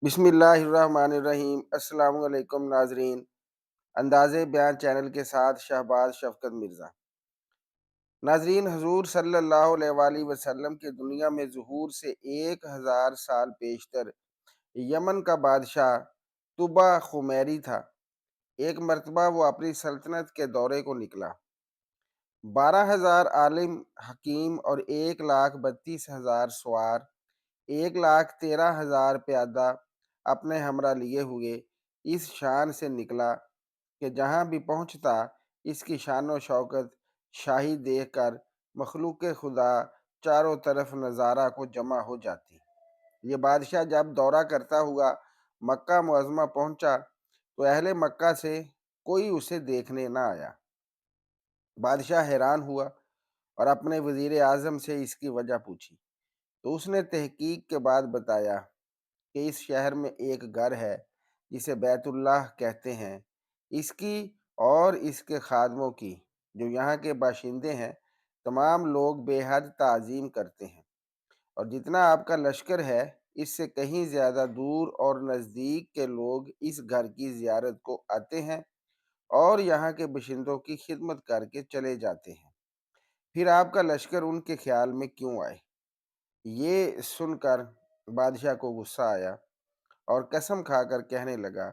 بسم اللہ الرحمن الرحیم۔ السلام علیکم ناظرین، انداز بیان چینل کے ساتھ شہباز شفقت مرزا۔ ناظرین، حضور صلی اللہ علیہ وآلہ وسلم کے دنیا میں ظہور سے 1000 سال پیشتر یمن کا بادشاہ طبع خمیری تھا۔ ایک مرتبہ وہ اپنی سلطنت کے دورے کو نکلا۔ 12,000 عالم حکیم اور 1,32,000 سوار، 1,13,000 پیادہ اپنے ہمراہ لیے ہوئے اس شان سے نکلا کہ جہاں بھی پہنچتا اس کی شان و شوکت شاہی دیکھ کر مخلوق خدا چاروں طرف نظارہ کو جمع ہو جاتی۔ یہ بادشاہ جب دورہ کرتا ہوا مکہ معظمہ پہنچا تو اہل مکہ سے کوئی اسے دیکھنے نہ آیا۔ بادشاہ حیران ہوا اور اپنے وزیر اعظم سے اس کی وجہ پوچھی تو اس نے تحقیق کے بعد بتایا کہ اس شہر میں ایک گھر ہے جسے بیت اللہ کہتے ہیں، اس کی اور اس کے خادموں کی، جو یہاں کے باشندے ہیں، تمام لوگ بے حد تعظیم کرتے ہیں، اور جتنا آپ کا لشکر ہے اس سے کہیں زیادہ دور اور نزدیک کے لوگ اس گھر کی زیارت کو آتے ہیں اور یہاں کے باشندوں کی خدمت کر کے چلے جاتے ہیں۔ پھر آپ کا لشکر ان کے خیال میں کیوں آئے؟ یہ سن کر بادشاہ کو غصہ آیا اور قسم کھا کر کہنے لگا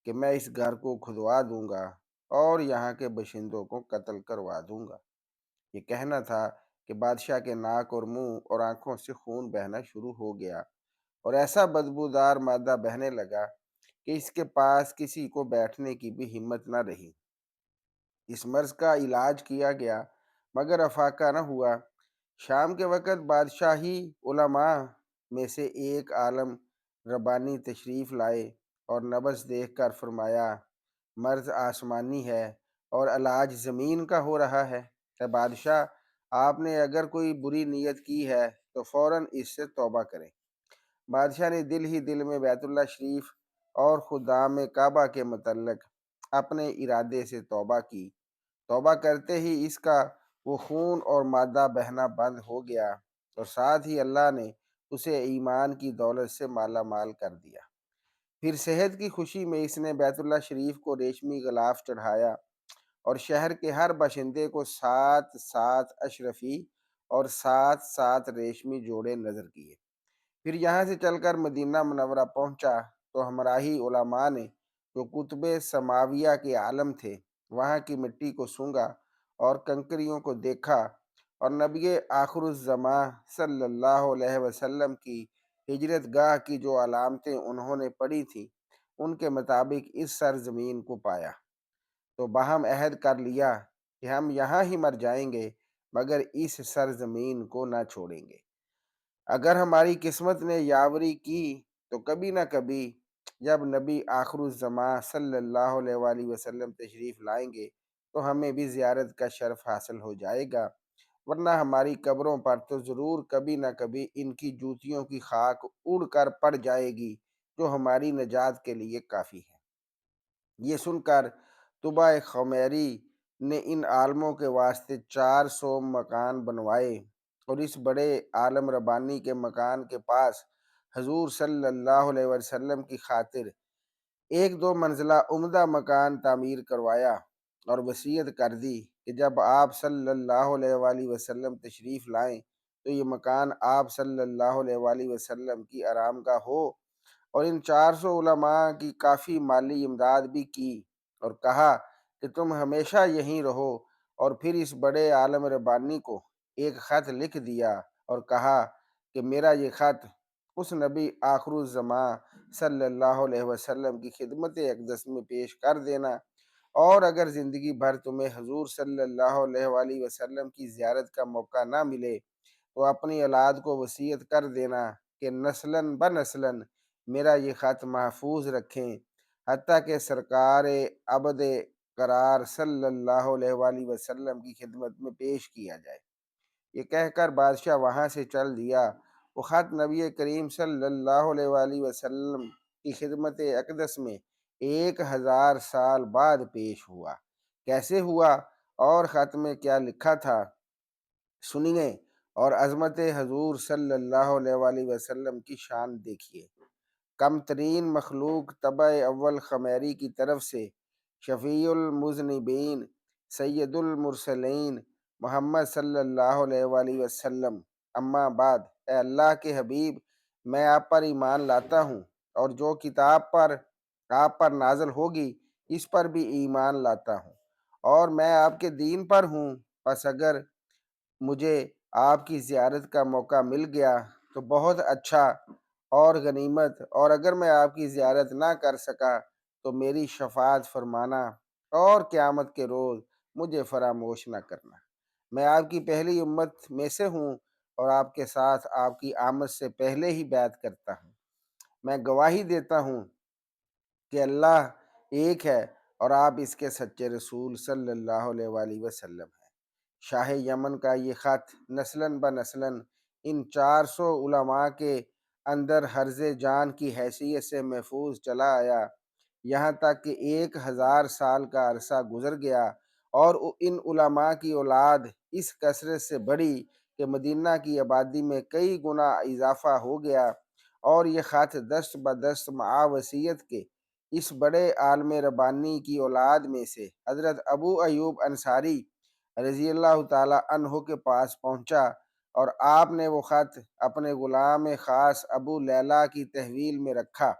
کہ میں اس گھر کو کھدوا دوں گا اور یہاں کے باشندوں کو قتل کروا دوں گا۔ یہ کہنا تھا کہ بادشاہ کے ناک اور منہ اور آنکھوں سے خون بہنا شروع ہو گیا اور ایسا بدبودار مادہ بہنے لگا کہ اس کے پاس کسی کو بیٹھنے کی بھی ہمت نہ رہی۔ اس مرض کا علاج کیا گیا مگر افاقہ نہ ہوا۔ شام کے وقت بادشاہی علماء میں سے ایک عالم ربانی تشریف لائے اور نبض دیکھ کر فرمایا، مرض آسمانی ہے اور علاج زمین کا ہو رہا ہے۔ اے بادشاہ، آپ نے اگر کوئی بری نیت کی ہے تو فوراً اس سے توبہ کریں۔ بادشاہ نے دل ہی دل میں بیت اللہ شریف اور خدام کعبہ کے متعلق اپنے ارادے سے توبہ کی۔ توبہ کرتے ہی اس کا وہ خون اور مادہ بہنا بند ہو گیا اور ساتھ ہی اللہ نے اسے ایمان کی دولت سے مالا مال کر دیا۔ پھر صحت کی خوشی میں اس نے بیت اللہ شریف کو ریشمی غلاف چڑھایا اور شہر کے ہر باشندے کو 7 اشرفی اور 7 ریشمی جوڑے نظر کیے۔ پھر یہاں سے چل کر مدینہ منورہ پہنچا تو ہمراہی علماء نے، جو کتب سماویہ کے عالم تھے، وہاں کی مٹی کو سونگھا اور کنکریوں کو دیکھا اور نبی آخر الزماں صلی اللہ علیہ وسلم کی ہجرت گاہ کی جو علامتیں انہوں نے پڑھی تھیں ان کے مطابق اس سرزمین کو پایا، تو باہم عہد کر لیا کہ ہم یہاں ہی مر جائیں گے مگر اس سرزمین کو نہ چھوڑیں گے۔ اگر ہماری قسمت نے یاوری کی تو کبھی نہ کبھی جب نبی آخر الزماں صلی اللہ علیہ وآلہ وسلم تشریف لائیں گے تو ہمیں بھی زیارت کا شرف حاصل ہو جائے گا، ورنہ ہماری قبروں پر تو ضرور کبھی نہ کبھی ان کی جوتیوں کی خاک اڑ کر پڑ جائے گی، جو ہماری نجات کے لیے کافی ہے۔ یہ سن کر طبع خمیری نے ان عالموں کے واسطے 400 مکان بنوائے اور اس بڑے عالم ربانی کے مکان کے پاس حضور صلی اللہ علیہ وسلم کی خاطر ایک 2 منزلہ عمدہ مکان تعمیر کروایا اور وصیت کر دی کہ جب آپ صلی اللہ علیہ وآلہ وسلم تشریف لائیں تو یہ مکان آپ صلی اللہ علیہ وآلہ وسلم کی آرام گاہ ہو، اور ان 400 علماء کی کافی مالی امداد بھی کی اور کہا کہ تم ہمیشہ یہیں رہو، اور پھر اس بڑے عالم ربانی کو ایک خط لکھ دیا اور کہا کہ میرا یہ خط اس نبی آخر الزماں صلی اللہ علیہ وسلم کی خدمت اقدس میں پیش کر دینا، اور اگر زندگی بھر تمہیں حضور صلی اللہ علیہ وآلہ وسلم کی زیارت کا موقع نہ ملے تو اپنی اولاد کو وصیت کر دینا کہ نسلاً بنسلاً میرا یہ خط محفوظ رکھیں حتیٰ کہ سرکار ابد قرار صلی اللہ علیہ وآلہ وسلم کی خدمت میں پیش کیا جائے۔ یہ کہہ کر بادشاہ وہاں سے چل دیا۔ وہ خط نبی کریم صلی اللہ علیہ وآلہ وسلم کی خدمت اقدس میں 1000 سال بعد پیش ہوا۔ کیسے ہوا اور خط میں کیا لکھا تھا، سنیے اور عظمت حضور صلی اللہ علیہ وآلہ وسلم کی شان دیکھیے۔ کم ترین مخلوق طبع اول خمیری کی طرف سے شفیع المذنبین سید المرسلین محمد صلی اللہ علیہ وآلہ وسلم، اما بعد، اے اللہ کے حبیب، میں آپ پر ایمان لاتا ہوں اور جو کتاب پر آپ پر نازل ہوگی اس پر بھی ایمان لاتا ہوں، اور میں آپ کے دین پر ہوں۔ پس اگر مجھے آپ کی زیارت کا موقع مل گیا تو بہت اچھا اور غنیمت، اور اگر میں آپ کی زیارت نہ کر سکا تو میری شفاعت فرمانا اور قیامت کے روز مجھے فراموش نہ کرنا۔ میں آپ کی پہلی امت میں سے ہوں اور آپ کے ساتھ آپ کی آمد سے پہلے ہی بیعت کرتا ہوں۔ میں گواہی دیتا ہوں کہ اللہ ایک ہے اور آپ اس کے سچے رسول صلی اللہ علیہ وآلہ وسلم ہیں۔ شاہ یمن کا یہ خط نسلاً بنسلاً ان 400 علماء کے اندر حرز جان کی حیثیت سے محفوظ چلا آیا، یہاں تک کہ 1000 سال کا عرصہ گزر گیا اور ان علماء کی اولاد اس کثرت سے بڑھی کہ مدینہ کی آبادی میں کئی گنا اضافہ ہو گیا، اور یہ خط دست بدست مع وصیت کے اس بڑے عالم ربانی کی اولاد میں سے حضرت ابو ایوب انصاری رضی اللہ تعالی عنہ کے پاس پہنچا، اور آپ نے وہ خط اپنے غلام خاص ابو لیلہ کی تحویل میں رکھا۔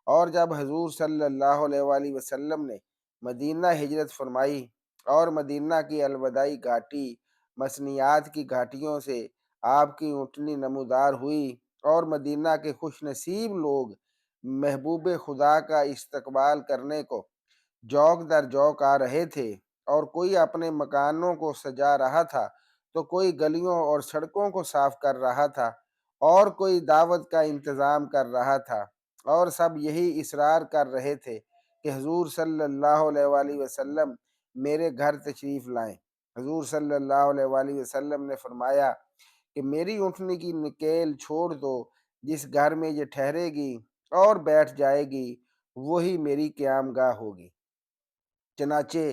اور جب حضور صلی اللہ علیہ وآلہ وسلم نے مدینہ ہجرت فرمائی اور مدینہ کی الوداعی گھاٹی مسنیات کی گھاٹیوں سے آپ کی اونٹنی نمودار ہوئی، اور مدینہ کے خوش نصیب لوگ محبوب خدا کا استقبال کرنے کو جوق در جوق آ رہے تھے، اور کوئی اپنے مکانوں کو سجا رہا تھا تو کوئی گلیوں اور سڑکوں کو صاف کر رہا تھا، اور کوئی دعوت کا انتظام کر رہا تھا، اور سب یہی اصرار کر رہے تھے کہ حضور صلی اللہ علیہ وآلہ وسلم میرے گھر تشریف لائیں۔ حضور صلی اللہ علیہ وآلہ وسلم نے فرمایا کہ میری اونٹنی کی نکیل چھوڑ دو، جس گھر میں یہ ٹھہرے گی اور بیٹھ جائے گی وہی میری قیام گاہ ہوگی۔ چنانچہ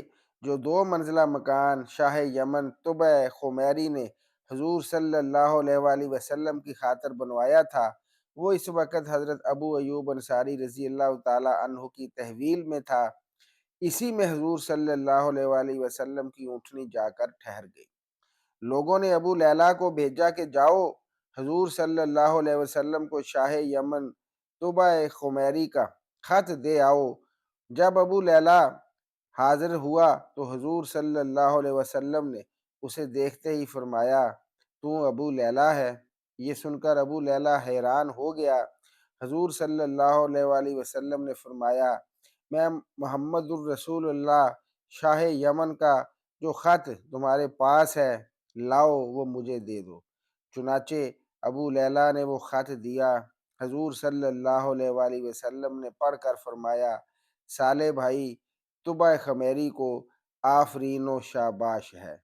جو 2 منزلہ مکان شاہ یمن طبع خمیری نے حضور صلی اللہ علیہ وآلہ وسلم کی خاطر بنوایا تھا، وہ اس وقت حضرت ابو ایوب انصاری رضی اللہ تعالی عنہ کی تحویل میں تھا۔ اسی میں حضور صلی اللہ علیہ وآلہ وسلم کی اونٹنی جا کر ٹھہر گئی۔ لوگوں نے ابو لیلہ کو بھیجا کہ جاؤ حضور صلی اللہ علیہ وسلم کو شاہ یمن طبع خمیری کا خط دے آؤ۔ جب ابو لیلہ حاضر ہوا تو حضور صلی اللہ علیہ وسلم نے اسے دیکھتے ہی فرمایا، تو ابو لیلہ ہے؟ یہ سن کر ابو لیلہ حیران ہو گیا۔ حضور صلی اللہ علیہ وآلہ وسلم نے فرمایا، میں محمد الرسول اللہ، شاہ یمن کا جو خط تمہارے پاس ہے لاؤ وہ مجھے دے دو۔ چنانچہ ابو لیلہ نے وہ خط دیا۔ حضور صلی اللہ علیہ وآلہ وسلم نے پڑھ کر فرمایا، صالح بھائی، طبع خمیری کو آفرین و شاباش ہے۔